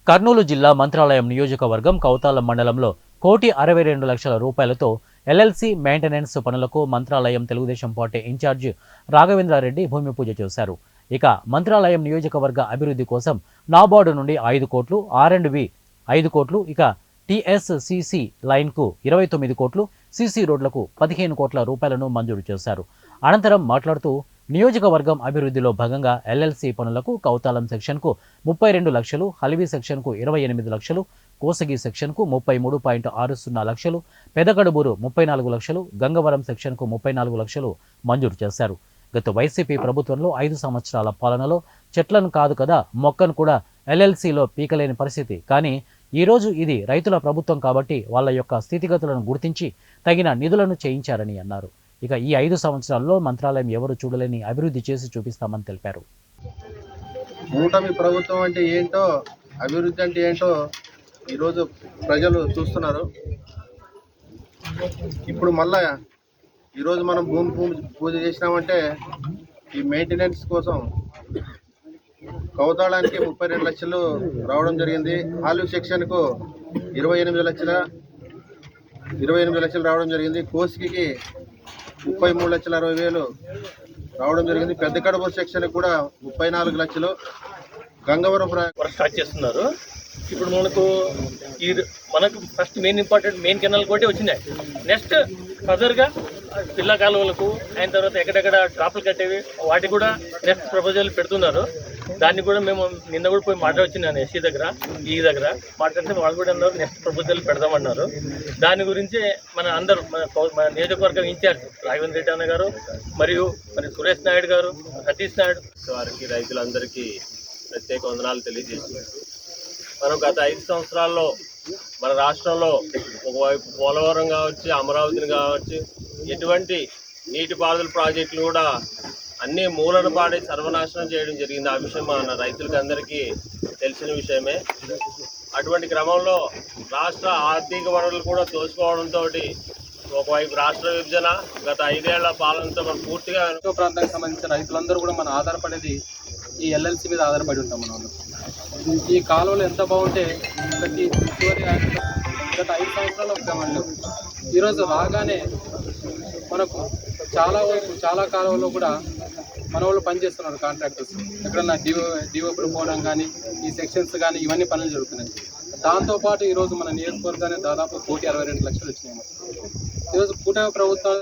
కర్నూలు జిల్లా మంత్రాలయం నియోజకవర్గం కౌతాలం మండలంలో 1,62,00,000 రూపాయలతో ఎల్ఎల్సి మెయింటెనెన్స్ పనులకు మంత్రాలయం తెలుగుదేశం పార్టీ ఇన్ఛార్జి రాఘవేంద్రారెడ్డి భూమి పూజ చేశారు. ఇక మంత్రాలయం నియోజకవర్గ అభివృద్ధి కోసం నాబార్డు నుండి 5 కోట్లు, R&B 5 కోట్లు, ఇక టీఎస్సీసీ లైన్కు 29 కోట్లు, సీసీ రోడ్లకు 15 కోట్ల రూపాయలను మంజూరు చేశారు. అనంతరం మాట్లాడుతూ నియోజకవర్గం అభివృద్ధిలో భాగంగా ఎల్ఎల్సి పనులకు కౌతాలం సెక్షన్కు 32 లక్షలు, హల్వీ సెక్షన్కు 28 లక్షలు, కోసగి సెక్షన్కు 33.60 లక్షలు, పెదకడుబూరు 34 లక్షలు, గంగవరం సెక్షన్కు 34 లక్షలు మంజూరు చేశారు. గత వైసీపీ ప్రభుత్వంలో 5 సంవత్సరాల పాలనలో చెట్లను కాదు కదా మొక్కను కూడా ఎల్ఎల్సిలో పీకలేని పరిస్థితి. కానీ ఈరోజు ఇది రైతుల ప్రభుత్వం కాబట్టి వాళ్ళ యొక్క స్థితిగతులను గుర్తించి తగిన నిధులను చేయించారని అన్నారు. ఇక ఈ 5 సంవత్సరాల్లో మంత్రాలయం ఎవరు చూడలేని అభివృద్ధి చేసి చూపిస్తామని తెలిపారు. కూటమి ప్రభుత్వం అంటే ఏంటో, అభివృద్ధి అంటే ఏంటో ఈరోజు ప్రజలు చూస్తున్నారు. ఇప్పుడు మళ్ళా ఈరోజు మనం భూమి పూజ చేసినామంటే ఈ మెయింటెనెన్స్ కోసం కౌతాళానికి 32 లక్షలు రావడం జరిగింది. ఆలివ్ సెక్షన్కు 28 లక్షలు రావడం జరిగింది. కోసికి 33,60,000 రావడం జరిగింది. పెద్ద కడుపు సెక్షన్ కూడా 34 లక్షలు. గంగవరం స్టార్ట్ చేస్తున్నారు. ఇప్పుడు మనకు ఫస్ట్ మెయిన్ కెనాల్ కోటి వచ్చినాయి. నెక్స్ట్ ఫర్దర్గా పిల్ల కాలువలకు అయిన తర్వాత ఎక్కడెక్కడ డ్రాప్లు కట్టేవి వాటి కూడా నెక్స్ట్ ప్రపోజల్ పెడుతున్నారు. దాన్ని కూడా మేము నిన్న కూడా పోయి మాట్లాడొచ్చినాను ఎస్సీ దగ్గర, ఈ దగ్గర మాట్లాడితే వాళ్ళు కూడా అన్నారు నెక్స్ట్ ప్రపోజల్ పెడదామన్నారు. దాని గురించి మన నియోజకవర్గం ఇన్ఛార్జ్ రాఘవేంద్ర రెడ్డి అన్న గారు మరియు సురేష్ నాయుడు గారు, సతీష్ నాయుడు వారికి రైతులందరికీ ప్రత్యేక వందనాలు తెలియజేస్తున్నారు. మనం గత 5 సంవత్సరాల్లో మన రాష్ట్రంలో ఒకవైపు పోలవరం కావచ్చు, అమరావతిని కావచ్చు, ఎటువంటి నీటిపారుదల ప్రాజెక్టులు కూడా అన్ని మూలన పాడి సర్వనాశనం చేయడం జరిగింది. ఆ విషయం మన రైతులకి అందరికీ తెలిసిన విషయమే. అటువంటి క్రమంలో రాష్ట్ర ఆర్థిక వనరులు కూడా దోచుకోవడంతో ఒకవైపు రాష్ట్ర విభజన గత 5 ఏళ్ల పాలనతో మనం పూర్తిగా ప్రాంతానికి సంబంధించిన రైతులందరూ కూడా మనం ఆధారపడేది ఈ ఎల్ఎల్సి మీద ఆధారపడి ఉంటాం. మనం ఈ కాలువలు ఎంత బాగుంటే ప్రతి గత 5 సంవత్సరాలు వచ్చామండి. ఈరోజు రాగానే మనకు చాలా కాలువలో కూడా మన వాళ్ళు పనిచేస్తున్నారు కాంట్రాక్టర్స్. ఎక్కడన్నా డిఓపీలు పోవడం కానీ, ఈ సెక్షన్స్ కానీ ఇవన్నీ పనులు జరుగుతున్నాయి. దాంతోపాటు ఈరోజు మన నియోజకవర్గాన్ని దాదాపు 1,62,00,000 వచ్చినాయి. ఈరోజు కూటమి ప్రభుత్వం